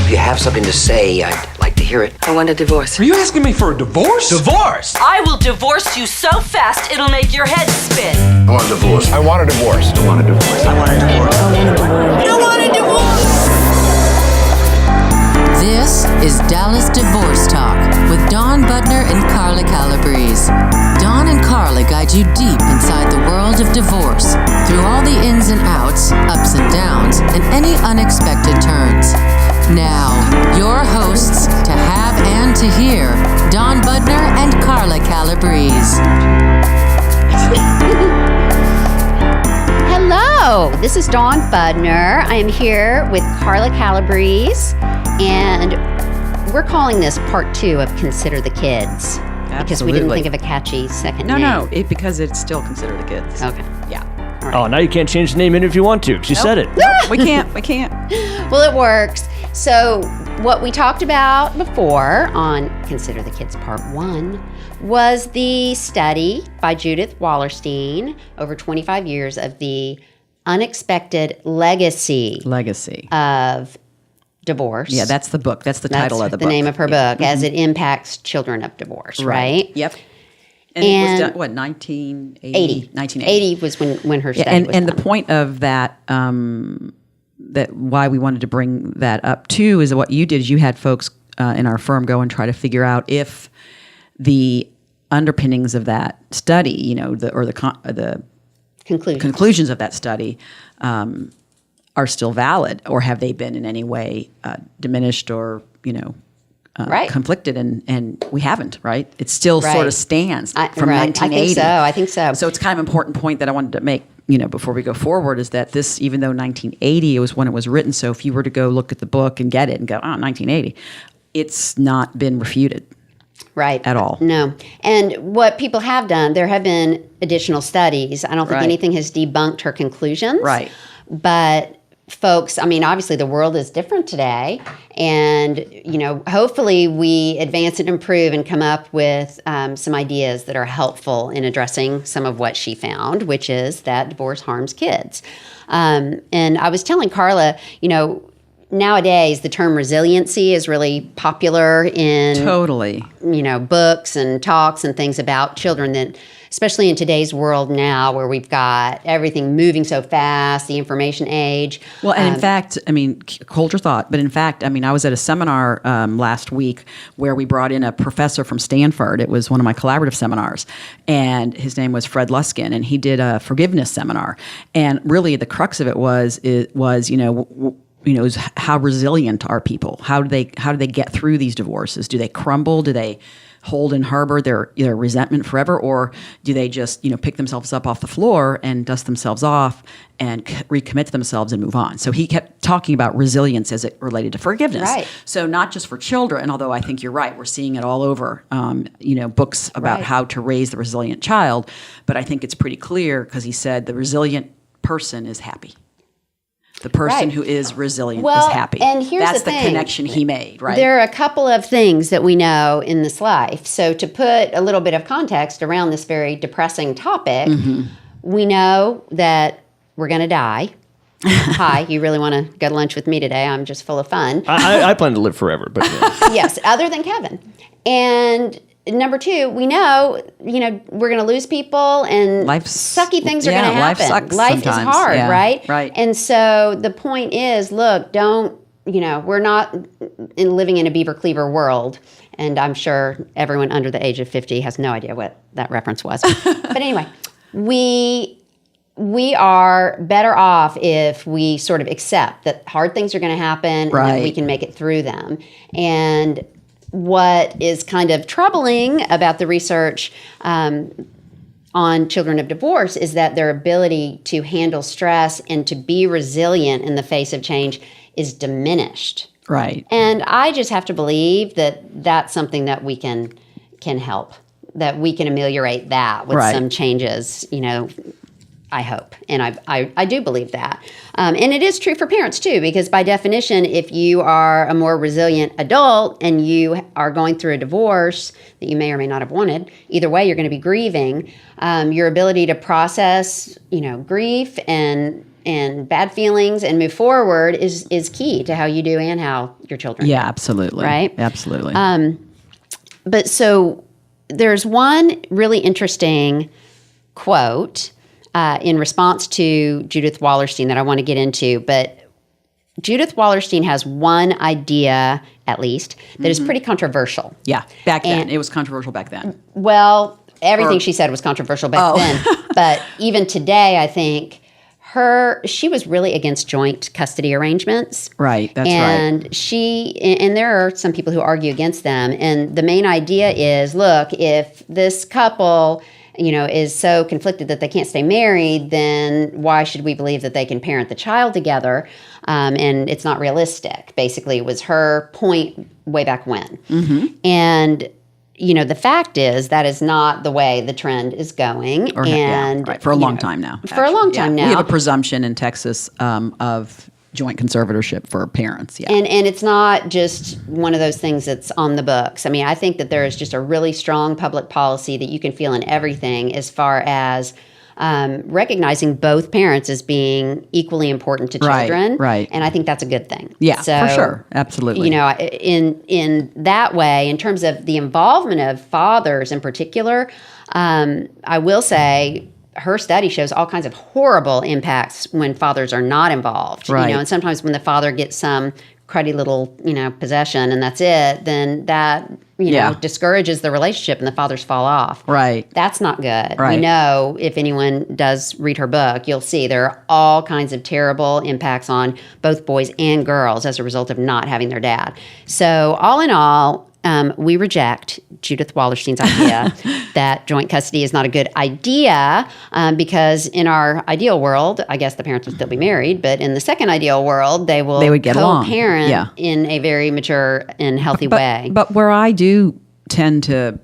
If you have something to say, I'd like to hear it. I want a divorce. Are you asking me for a divorce? Divorce! I will divorce you so fast it'll make your head spin. I want a divorce. I want a divorce. I want a divorce. I want a divorce. I want a divorce! This is Dallas Divorce Talk with Dawn Budner and Carla Calabrese. Dawn and Carla guide you deep inside the world of divorce through all the ins and outs, ups and downs, and any unexpected turns. Now, your hosts to have and to hear, Dawn Budner and Carla Calabrese. Hello, this is Dawn Budner. I am here with Carla Calabrese, and we're calling this part 2 of Consider the Kids. Because we didn't think of a catchy second name. No, because it's still Consider the Kids. Okay. Yeah. All right. Oh, now you can't change the name even if you want to. She said it. Nope, we can't. Well, it works. So what we talked about before on Consider the Kids Part 1 was the study by Judith Wallerstein over 25 years of the unexpected legacy of divorce. Yeah, that's the book. That's the title of the book. The name of her book, as it impacts children of divorce, right? Yep. And it was done, 1980? 1980 was when her study was and done. the point of that, that why we wanted to bring that up too, is what you did is you had folks in our firm go and try to figure out if the underpinnings of that study, the conclusions of that study are still valid, or have they been in any way diminished or conflicted, and we haven't, right? It still sort of stands from 1980. I think so. So it's kind of an important point that I wanted to make, before we go forward, is that this, even though 1980 was when it was written, so if you were to go look at the book and get it and go, 1980, it's not been refuted. Right. At all. No. And what people have done, there have been additional studies. I don't think anything has debunked her conclusions. Right. But folks, obviously the world is different today, and hopefully we advance and improve and come up with some ideas that are helpful in addressing some of what she found, which is that divorce harms kids. And I was telling Carla, nowadays the term resiliency is really popular in books and talks and things about children, that especially in today's world now, where we've got everything moving so fast, the information age. Well, and in fact, hold your thought, but in fact, I was at a seminar last week where we brought in a professor from Stanford. It was one of my collaborative seminars, and his name was Fred Luskin, and he did a forgiveness seminar. And really the crux of it was is how resilient are people? How do they get through these divorces? Do they crumble? Do they hold and harbor their resentment forever, or do they just pick themselves up off the floor and dust themselves off and recommit to themselves and move on? So he kept talking about resilience as it related to forgiveness. Right. So not just for children, although I think you're right, we're seeing it all over, books about how to raise the resilient child. But I think it's pretty clear, because he said the resilient person is happy. The person who is resilient is happy. And here's That's the thing. connection he made, right? There are a couple of things that we know in this life. So to put a little bit of context around this very depressing topic, we know that we're going to die. Hi, you really want to go to lunch with me today? I'm just full of fun. I plan to live forever, but Yes, other than Kevin. And number 2, we know, we're going to lose people, and sucky things are going to happen. Life is hard, right? Right. And so the point is, look, we're not living in a beaver cleaver world. And I'm sure everyone under the age of 50 has no idea what that reference was. But anyway, we are better off if we sort of accept that hard things are going to happen, and that we can make it through them. And what is kind of troubling about the research on children of divorce is that their ability to handle stress and to be resilient in the face of change is diminished. Right. And I just have to believe that that's something that we can help, that we can ameliorate that with some changes, I hope. And I do believe that. And it is true for parents too, because by definition, if you are a more resilient adult and you are going through a divorce that you may or may not have wanted, either way, you're going to be grieving. Your ability to process, grief and and bad feelings and move forward is key to how you do and how your children do. Yeah, absolutely. Right? Absolutely. But so there's one really interesting quote in response to Judith Wallerstein that I want to get into. But Judith Wallerstein has one idea, at least, that is pretty controversial. yeah, back then. and- It was controversial back then. Well, everything she said was controversial back then. But even today, I think she was really against joint custody arrangements. Right, that's and right. And there are some people who argue against them. And the main idea is, look, if this couple, is so conflicted that they can't stay married, then why should we believe that they can parent the child together? And it's not realistic. Basically, was her point way back when. Mm-hmm. And the fact is that is not the way the trend is going. For a long time now. For a long time now. We have a presumption in Texas of joint conservatorship for parents. Yeah. And it's not just one of those things that's on the books. I mean, I think that there is just a really strong public policy that you can feel in everything as far as recognizing both parents as being equally important to children. Right. And I think that's a good thing. Yeah, so, for sure. Absolutely. In that way, in terms of the involvement of fathers in particular, I will say her study shows all kinds of horrible impacts when fathers are not involved. Right. And sometimes when the father gets some cruddy little, possession and that's it, then that, discourages the relationship and the fathers fall off. Right. That's not good. Right. We know if anyone does read her book, you'll see there are all kinds of terrible impacts on both boys and girls as a result of not having their dad. So all in all, we reject Judith Wallerstein's idea that joint custody is not a good idea because in our ideal world, I guess the parents would still be married, but in the second ideal world, they would get along. co-parent in a very mature and healthy way. But where I do tend to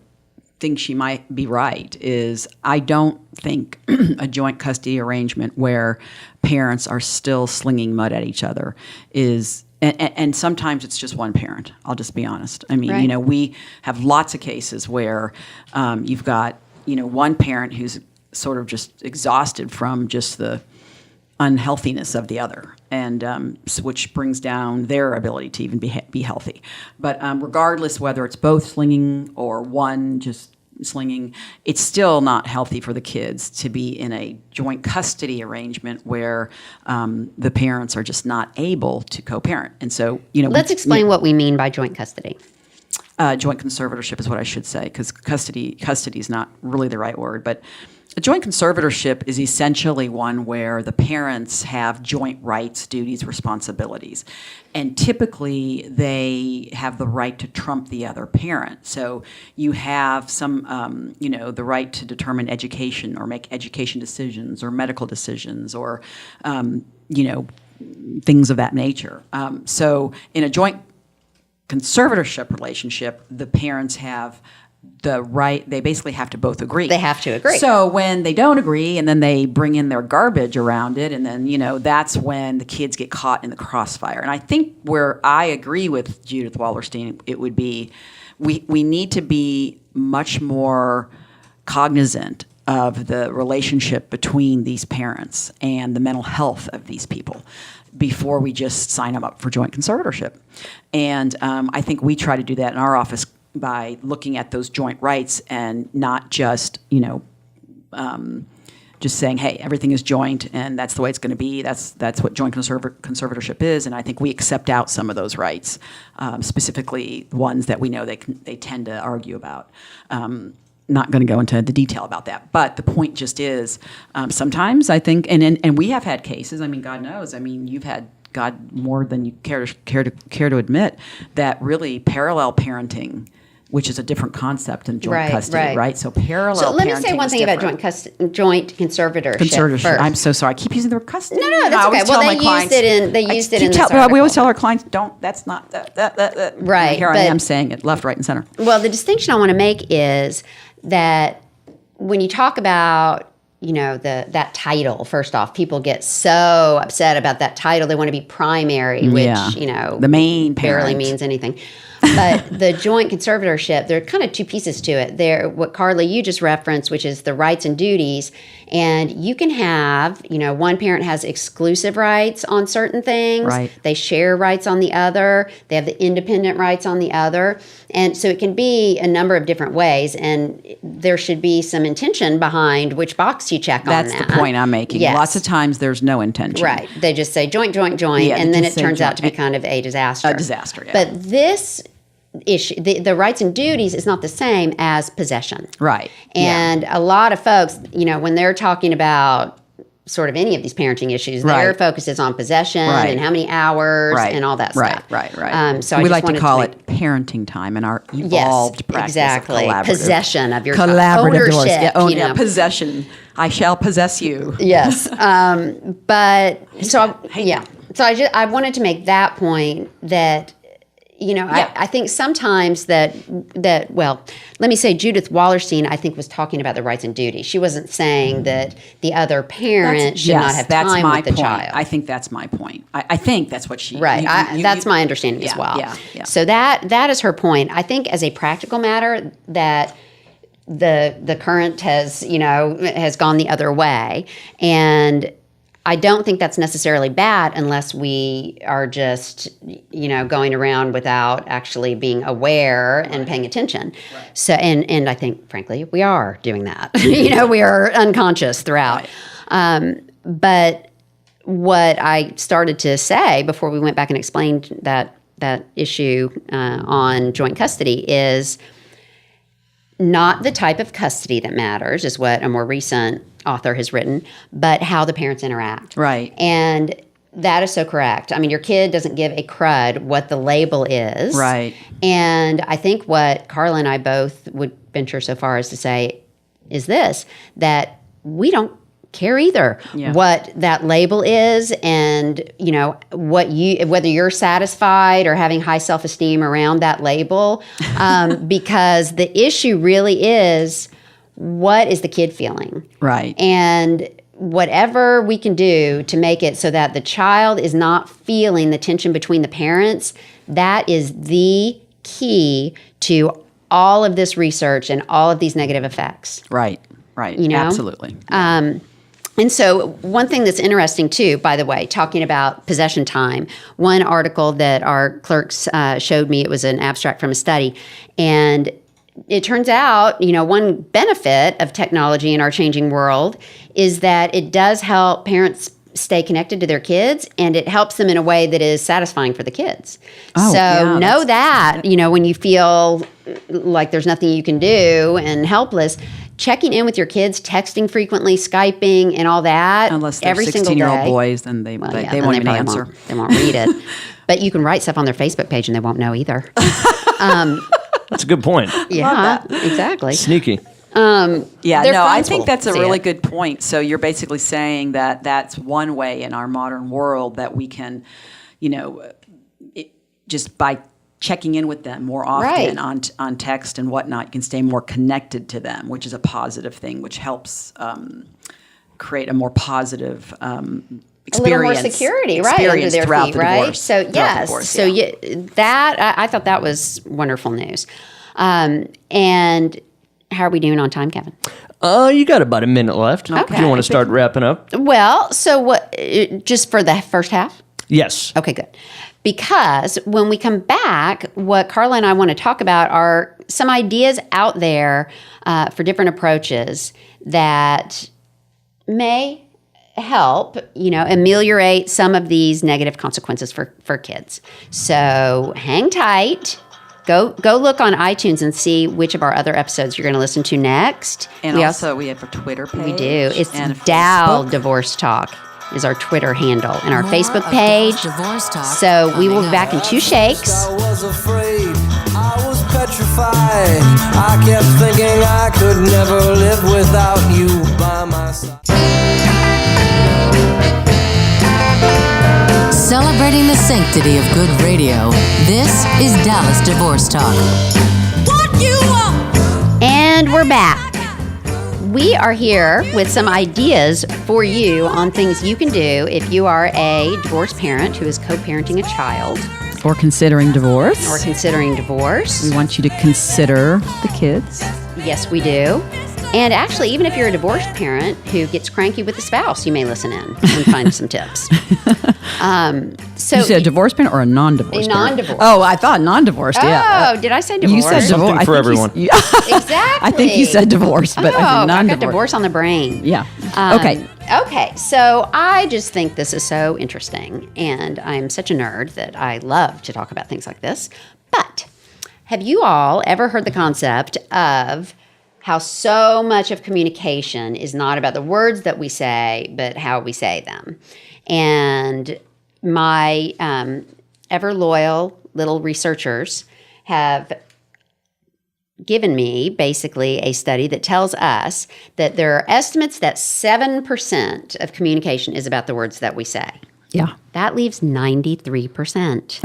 think she might be right is I don't think a joint custody arrangement where parents are still slinging mud at each other is... And sometimes it's just one parent. I'll just be honest. I mean, Right. We have lots of cases where you've got, one parent who's sort of just exhausted from just the unhealthiness of the other, and which brings down their ability to even be healthy. But regardless whether it's both slinging or one just slinging, it's still not healthy for the kids to be in a joint custody arrangement where the parents are just not able to co-parent. And so, Let's explain what we mean by joint custody. Joint conservatorship is what I should say, because custody is not really the right word. But a joint conservatorship is essentially one where the parents have joint rights, duties, responsibilities. And typically, they have the right to trump the other parent. So you have some, the right to determine education or make education decisions or medical decisions or, things of that nature. So in a joint conservatorship relationship, the parents have the right, they basically have to both agree. They have to agree. So when they don't agree and then they bring in their garbage around it, and then, that's when the kids get caught in the crossfire. And I think where I agree with Judith Wallerstein, it would be we need to be much more cognizant of the relationship between these parents and the mental health of these people before we just sign them up for joint conservatorship. And I think we try to do that in our office by looking at those joint rights and not just, just saying, hey, everything is joint and that's the way it's going to be. That's what joint conservatorship is. And I think we accept out some of those rights, specifically ones that we know they tend to argue about. Not going to go into the detail about that, but the point just is sometimes I think, and we have had cases. I mean, God knows. I mean, you've had God more than you care to admit that really parallel parenting, which is a different concept than joint custody, right? So parallel. So let me say one thing about joint conservatorship. First. I'm so sorry. I keep using the word custody. No, that's okay. Well, they used it in this article. We always tell our clients, don't. That's not that. Right. Here I am saying it left, right, and center. Well, the distinction I want to make is that when you talk about that title. First off, people get so upset about that title. They want to be primary, which, the main barely parent. means anything. But the joint conservatorship, there are kind of two pieces to it. There, what Carla, you just referenced, which is the rights and duties. And you can have, one parent has exclusive rights on certain things. Right. They share rights on the other. They have the independent rights on the other. And so it can be a number of different ways. And there should be some intention behind which box you check That's on that. the point I'm making. Yes. Lots of times there's no intention. Right. They just say joint, joint, joint. Yeah, and they then just it say turns out joint. to be kind of a disaster. A disaster, yeah. But this issue, the rights and duties is not the same as possession. Right. And a lot of folks, when they're talking about sort of any of these parenting issues, their Right. focus is on possession Right. and how many hours Right. and all that Right. stuff. Right. So I we just like to wanted call make- it parenting time in our evolved practice exactly. of collaborative. Possession of your collaborative divorce. ownership. Yeah, possession. I shall possess you. Yes. But so I wanted to make that point that I think sometimes that let me say Judith Wallerstein, I think, was talking about the rights and duties. She wasn't saying that the other parent should not have that's time my with the point. child. I think that's my point. I think that's what she. Right. That's my understanding as well. Yeah. So that is her point. I think as a practical matter that the current has gone the other way, and I don't think that's necessarily bad unless we are just, going around without actually being aware and paying attention. Right. So, and I think, frankly, we are doing that. We are unconscious throughout. Right. But what I started to say before we went back and explained that issue on joint custody is not the type of custody that matters, is what a more recent author has written, but how the parents interact. Right. And that is so correct. I mean, your kid doesn't give a crud what the label is. Right. And I think what Carla and I both would venture so far as to say is this, that we don't care either what that label is, and whether you're satisfied or having high self-esteem around that label, because the issue really is, what is the kid feeling? Right. And whatever we can do to make it so that the child is not feeling the tension between the parents, that is the key to all of this research and all of these negative effects. Right. Absolutely. And so one thing that's interesting too, by the way, talking about possession time, one article that our clerks showed me, it was an abstract from a study, and it turns out, one benefit of technology in our changing world is that it does help parents stay connected to their kids, and it helps them in a way that is satisfying for the kids. Know that, when you feel like there's nothing you can do and helpless, checking in with your kids, texting frequently, Skyping, and all that. Unless they're every single 16-year-old day. boys, then they won't even probably answer. They won't read it. But you can write stuff on their Facebook page and they won't know either. That's a good point. Yeah, exactly. Sneaky. They're I friends think will that's a see really it. good point. So you're basically saying that that's one way in our modern world that we can, just by checking in with them more often on text and whatnot, you can stay more connected to them, which is a positive thing, which helps create a more positive experience. A little more security, under their throughout feet, the right? divorce. So Throughout yes, the divorce, so I thought that was wonderful news. And how are we doing on time, Kevin? You got about a minute left. Okay. If you want to start wrapping up. Well, so what? Just for the first half? Yes. Okay, good. Because when we come back, what Carla and I want to talk about are some ideas out there for different approaches that may help, ameliorate some of these negative consequences for kids. So hang tight. Go look on iTunes and see which of our other episodes you're going to listen to next. And we have a Twitter page. We do. It's and Dow Facebook. Divorce Talk is our Twitter handle and our More Facebook of page. Dow's Divorce Talk So we will be coming back in up. 2 shakes. I was afraid, I was petrified. I kept thinking I could never live without you by my side. Celebrating the sanctity of good radio, this is Dallas Divorce Talk. And we're back. we are here with some ideas for you on things you can do if you are a divorced parent who is co-parenting a child Or considering divorce. or considering divorce. We want you to consider the kids. Yes, we do. And actually, even if you're a divorced parent who gets cranky with the spouse, you may listen in and find some tips. So You said a divorced parent or a non-divorced A parent? non-divorced. Oh, I thought non-divorced, yeah. Oh, did I say divorce? You said divorce. Something for everyone. Exactly. I think you said divorce, but I I said got non-divorce. divorce on the brain. Yeah. Okay. Okay, so I just think this is so interesting, and I'm such a nerd that I love to talk about things like this. But have you all ever heard the concept of how so much of communication is not about the words that we say, but how we say them? And my ever loyal little researchers have given me basically a study that tells us that there are estimates that 7% of communication is about the words that we say. Yeah. That leaves 93%.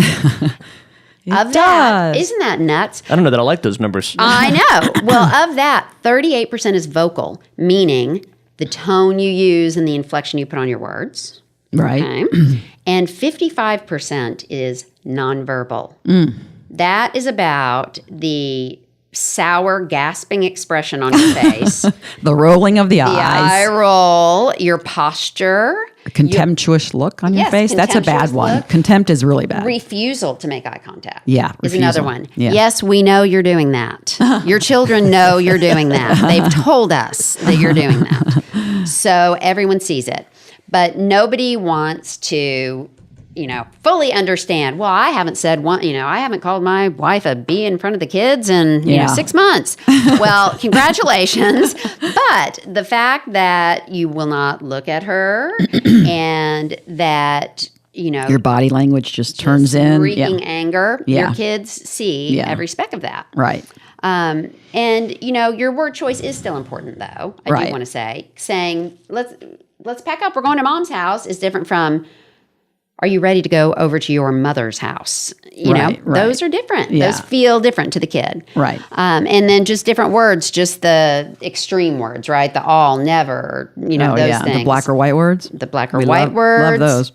It Of that, does. isn't that nuts? I don't know that I like those numbers. I know. Well, of that, 38% is vocal, meaning the tone you use and the inflection you put on your words. Right. Okay. And 55% is nonverbal. That is about the sour, gasping expression on your face, the The rolling of the eye eyes. roll, your posture, A contemptuous look on your Yes, face. That's a bad contemptuous one. look. Contempt is really bad. refusal to make eye contact. Yeah, Is another refusal. one. Yeah. Yes, we know you're doing that. Your children know you're doing that. They've told us that you're doing that. So everyone sees it. But nobody wants to, fully understand. Well, I haven't said one, I haven't called my wife a bee in front of the kids in, Yeah. 6 months. Well, congratulations. But the fact that you will not look at her and that, Your body language just turns in. wreaking Yeah. anger, Yeah. your kids see Yeah. every speck of that. Right. And your word choice is still important, though. I Right. do want to say, saying let's pack up. We're going to mom's house is different from, are you ready to go over to your mother's house? Right. Those are different. Yeah. Those feel different to the kid. Right. And then just different words, just the extreme words, right? The all, never, Oh, those yeah. things. The black or white words. The black or We white love words. those.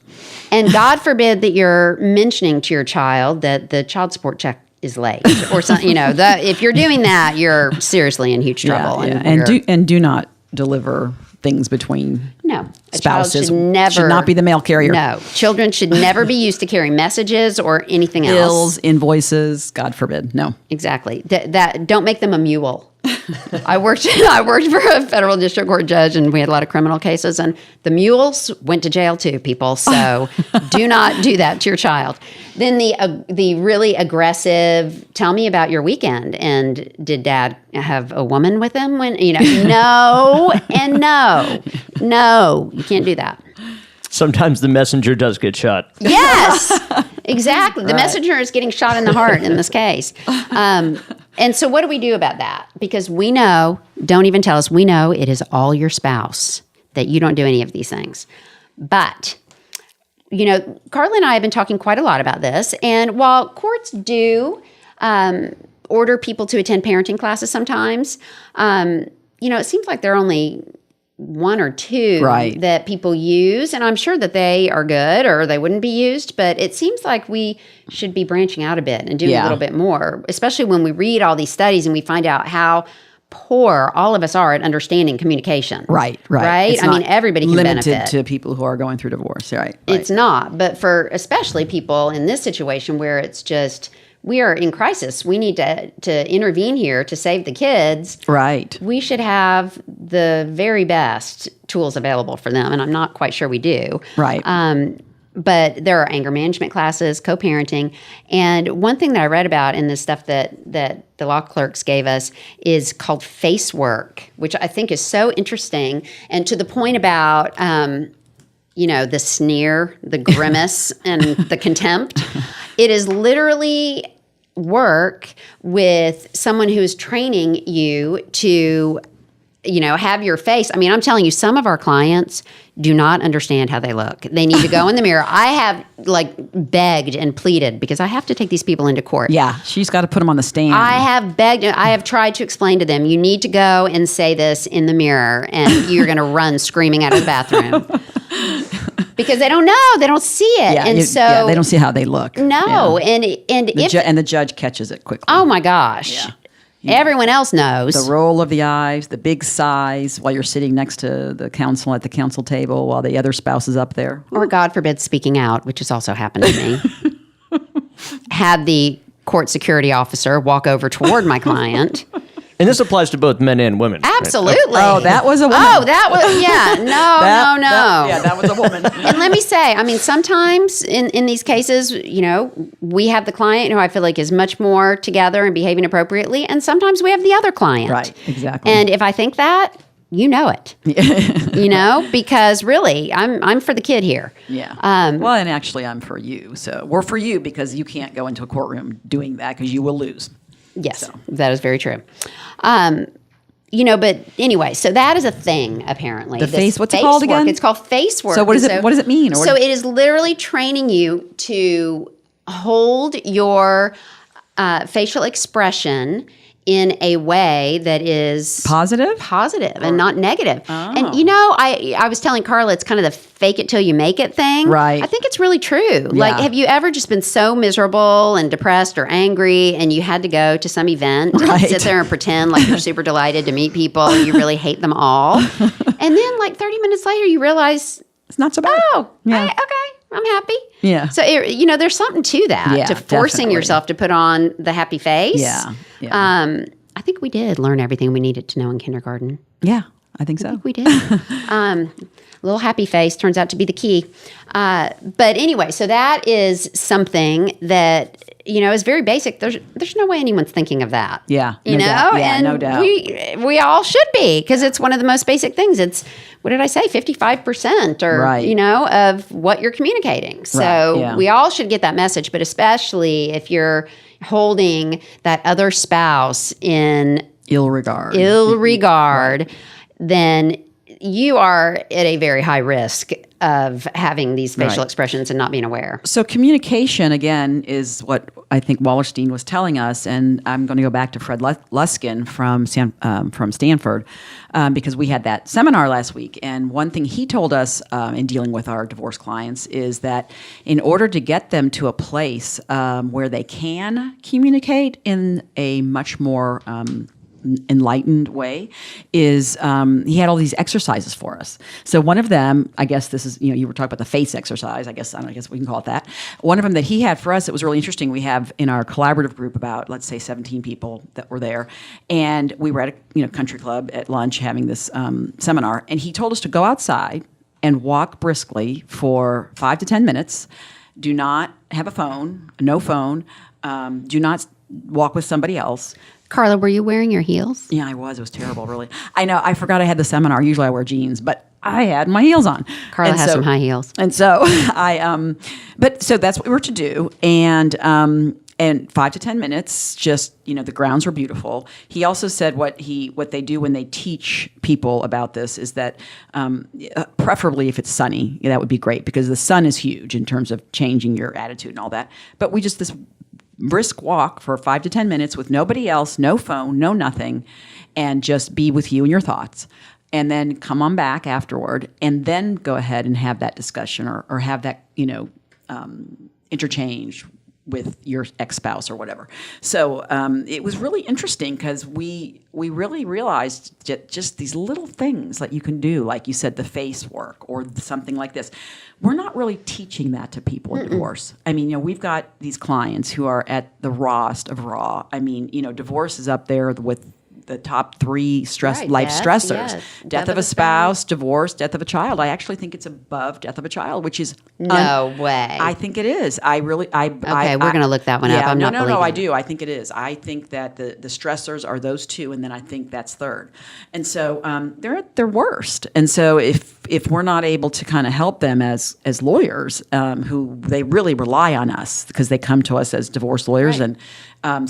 And God forbid that you're mentioning to your child that the child support check is late or something. If you're doing that, you're seriously in huge trouble. Yeah. you're- And do not deliver things between no, a spouses. child should never Should not be the mail carrier. No, children should never be used to carry messages or anything else. Bills, invoices, God forbid. No. Exactly. That don't make them a mule. I worked for a federal district court judge, and we had a lot of criminal cases, and the mules went to jail too, people. So do not do that to your child. Then the really aggressive, tell me about your weekend, and did dad have a woman with him when no and no, you can't do that. Sometimes the messenger does get shot. Yes, exactly. The messenger is getting shot in the heart in this case. And so what do we do about that? Because we know, don't even tell us, we know it is all your spouse, that you don't do any of these things. But, Carla and I have been talking quite a lot about this. And while courts do order people to attend parenting classes sometimes, it seems like they're only one or two Right. that people use, and I'm sure that they are good or they wouldn't be used, but it seems like we should be branching out a bit and doing a Yeah. little bit more, especially when we read all these studies and we find out how poor all of us are at understanding communication. Right. Right? It's I mean, not everybody can limited benefit. to people who are going through divorce. Right. It's not, but for especially people in this situation where it's just, we are in crisis. We need to intervene here to save the kids. Right. We should have the very best tools available for them, and I'm not quite sure we do. Right. But there are anger management classes, co-parenting, and one thing that I read about in this stuff that the law clerks gave us is called face work, which I think is so interesting, and to the point about the sneer, the grimace, and the contempt. It is literally work with someone who is training you to have your face. I mean, I'm telling you, some of our clients do not understand how they look. They need to go in the mirror. I have begged and pleaded because I have to take these people into court. Yeah, she's got to put them on the stand. I have begged, I have tried to explain to them, you need to go and say this in the mirror, and you're going to run screaming out of the bathroom. Because they don't know, they don't see it, Yeah, and they don't see how they look. No, Yeah. and The judge catches it quickly. oh my gosh, everyone else knows. The roll of the eyes, the big sighs while you're sitting next to the counsel at the counsel table while the other spouse is up there. Or God forbid, speaking out, which has also happened to me. Had the court security officer walk over toward my client. And this applies to both men and women. right? Absolutely. Oh, that was a woman. Oh, that was, yeah. No. That was a woman. And let me say, I mean, sometimes in these cases, we have the client who I feel like is much more together and behaving appropriately. And sometimes we have the other client. Right, exactly. And if I think that, you know it. Because really, I'm for the kid here. Yeah. Well, and actually, I'm for you. So we're for you because you can't go into a courtroom doing that because you will lose. Yes, that is very true. But anyway, so that is a thing, apparently. The This face, what's it face called work, again? It's called face work. So what And does it mean? Or So it is literally training you to hold your facial expression in a way that is Positive? and not negative. And I was telling Carla, it's kind of the fake it till you make it thing. Right. I think it's really true. Like, have you ever just been so miserable and depressed or angry and you had to go to some event and Right. sit there and pretend like you're super delighted to meet people and you really hate them all? And then 30 minutes later you realize, It's not so bad. oh, Yeah. okay, I'm happy. Yeah. So, there's something to that, Yeah, to forcing definitely. yourself to put on the happy face. Yeah. I think we did learn everything we needed to know in kindergarten. Yeah, I think so. We did. Little happy face turns out to be the key. But anyway, so that is something that, is very basic. There's no way anyone's thinking of that. Yeah, You no know? doubt. Yeah, and no doubt. we all should be, because it's one of the most basic things. It's, what did I say, 55% or, Right. of what you're communicating. So Right, yeah. we all should get that message, but especially if you're holding that other spouse in Ill regard. then you are at a very high risk of having these facial Right. expressions and not being aware. So communication, again, is what I think Wallerstein was telling us, and I'm going to go back to Fred Luskin from Stanford, because we had that seminar last week, and one thing he told us in dealing with our divorce clients is that in order to get them to a place where they can communicate in a much more enlightened way is he had all these exercises for us. So one of them, I guess this is, you were talking about the face exercise, I guess we can call it that. One of them that he had for us, it was really interesting. We have in our collaborative group about, let's say, 17 people that were there, and we were at a country club at lunch having this seminar, and he told us to go outside and walk briskly for 5 to 10 minutes. Do not have a phone, no phone. Do not walk with somebody else. Carla, were you wearing your heels? Yeah, I was. It was terrible, really. I know. I forgot I had the seminar. Usually I wear jeans, but I had my heels on. Carla has some high heels. And so so that's what we were to do. And 5 to 10 minutes, just, the grounds were beautiful. He also said what they do when they teach people about this is that preferably if it's sunny, that would be great, because the sun is huge in terms of changing your attitude and all that. But we just, this brisk walk for 5 to 10 minutes with nobody else, no phone, no nothing, and just be with you and your thoughts. And then come on back afterward, and then go ahead and have that discussion or have that, interchange with your ex-spouse or whatever. So it was really interesting because we really realized just these little things that you can do, like you said, the face work or something like this. We're not really teaching that to people in divorce. I mean, we've got these clients who are at the rawest of raw. I mean, divorce is up there with the top 3 life stressors. Yes. Death of a spouse, divorce, death of a child. I actually think it's above death of a child, which is No way. I think it is. Okay, we're going to look that one up. I'm not No, believing I it. do. I think it is. I think that the stressors are those 2, and then I think that's third. And so they're at their worst. And so if we're not able to kind of help them as lawyers, who they really rely on us because they come to us as divorce lawyers, and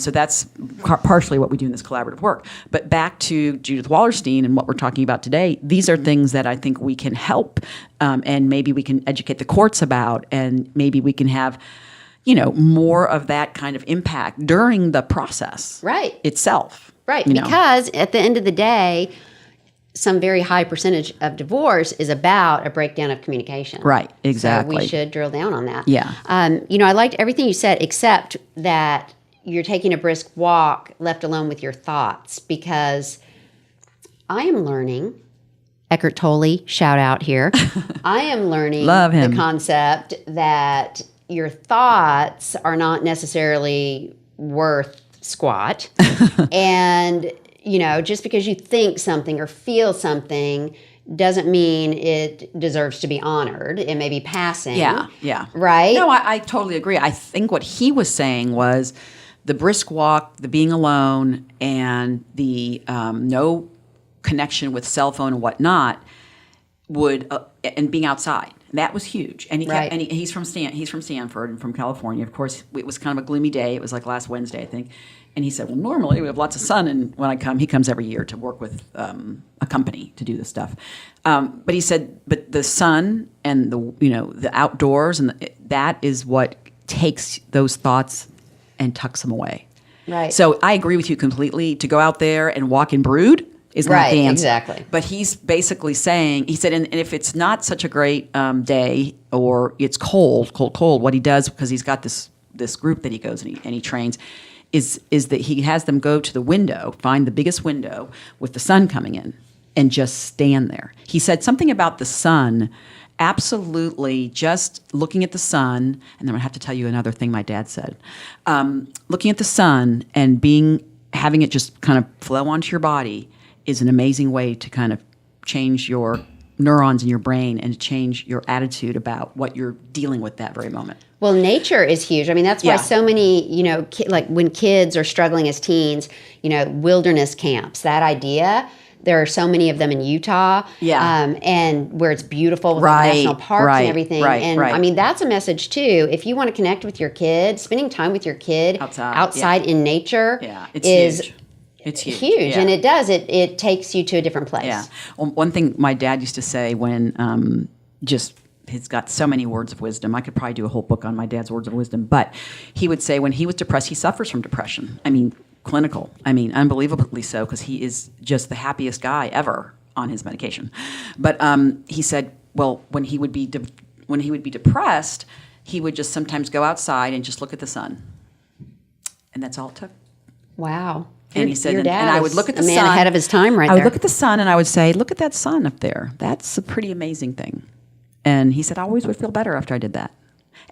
so that's partially what we do in this collaborative work. But back to Judith Wallerstein and what we're talking about today, these are things that I think we can help, and maybe we can educate the courts about, and maybe we can have, more of that kind of impact during the process itself. Right, because at the end of the day, some very high percentage of divorce is about a breakdown of communication. Right, exactly. So we should drill down on that. Yeah. I liked everything you said, except that you're taking a brisk walk left alone with your thoughts, because I am learning, Eckhart Tolle, shout out here, I am learning Love him. the concept that your thoughts are not necessarily worth squat. And just because you think something or feel something doesn't mean it deserves to be honored. It may be passing. Yeah. Right? No, I totally agree. I think what he was saying was the brisk walk, the being alone, and the no connection with cell phone and whatnot and being outside. That was huge. And he's from Stanford and from California. Of course, it was kind of a gloomy day. It was like last Wednesday, I think. And he said, well, normally we have lots of sun, and when I come, he comes every year to work with a company to do this stuff. But he said, but the sun and the outdoors, and that is what takes those thoughts and tucks them away. Right. So I agree with you completely. To go out there and walk and brood is not the answer. Exactly. But he's basically saying, he said, and if it's not such a great day, or it's cold, what he does, because he's got this group that he goes and he trains, is that he has them go to the window, find the biggest window with the sun coming in, and just stand there. He said something about the sun, absolutely just looking at the sun, and then I'm going to have to tell you another thing my dad said. Looking at the sun and having it just kind of flow onto your body is an amazing way to kind of change your neurons in your brain and change your attitude about what you're dealing with that very moment. Well, nature is huge. I mean, that's why so many, like when kids are struggling as teens, wilderness camps, that idea, there are so many of them in Utah. Yeah. And where it's beautiful with the national parks and everything. I mean, that's a message too. If you want to connect with your kid, spending time with your kid outside in nature is huge. It's huge. Huge. Yeah. And it does. It takes you to a different place. Yeah. Well, one thing my dad used to say when he's got so many words of wisdom. I could probably do a whole book on my dad's words of wisdom. But he would say when he was depressed, he suffers from depression. I mean, clinical. I mean, unbelievably so, because he is just the happiest guy ever on his medication. But he said, well, when he would be depressed, he would just sometimes go outside and just look at the sun. And that's all it took. Wow. And he said, Your dad and I would look at the sun. a man ahead of his time right there. I would look at the sun and I would say, look at that sun up there. That's a pretty amazing thing. And he said, I always would feel better after I did that.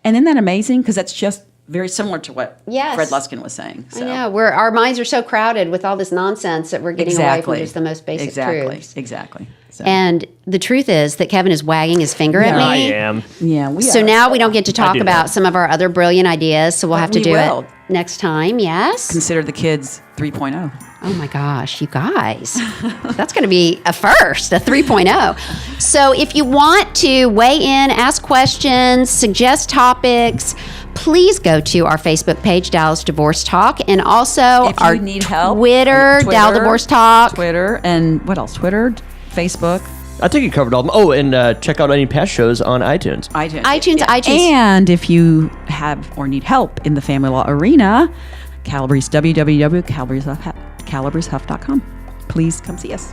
And isn't that amazing? Because that's just very similar to what Fred Luskin was saying. So. I know. Our minds are so crowded with all this nonsense that we're getting away from just the most basic truths. Exactly. So. And the truth is that Kevin is wagging his finger at me. I am. Yeah, we So are. now we don't get to talk about some of our other brilliant ideas, so we'll have to do it next time, yes? Consider the kids 3.0. Oh my gosh, you guys. That's going to be a first, a 3.0. So if you want to weigh in, ask questions, suggest topics, please go to our Facebook page, Dallas Divorce Talk, and also if our you need help, Twitter, Dallas Divorce Talk. Twitter, and what else? Twitter, Facebook. I think you covered all of them. Oh, and check out any past shows on iTunes. iTunes. And if you have or need help in the family law arena, Calabrese, www.calabrieshuff.com. Please come see us.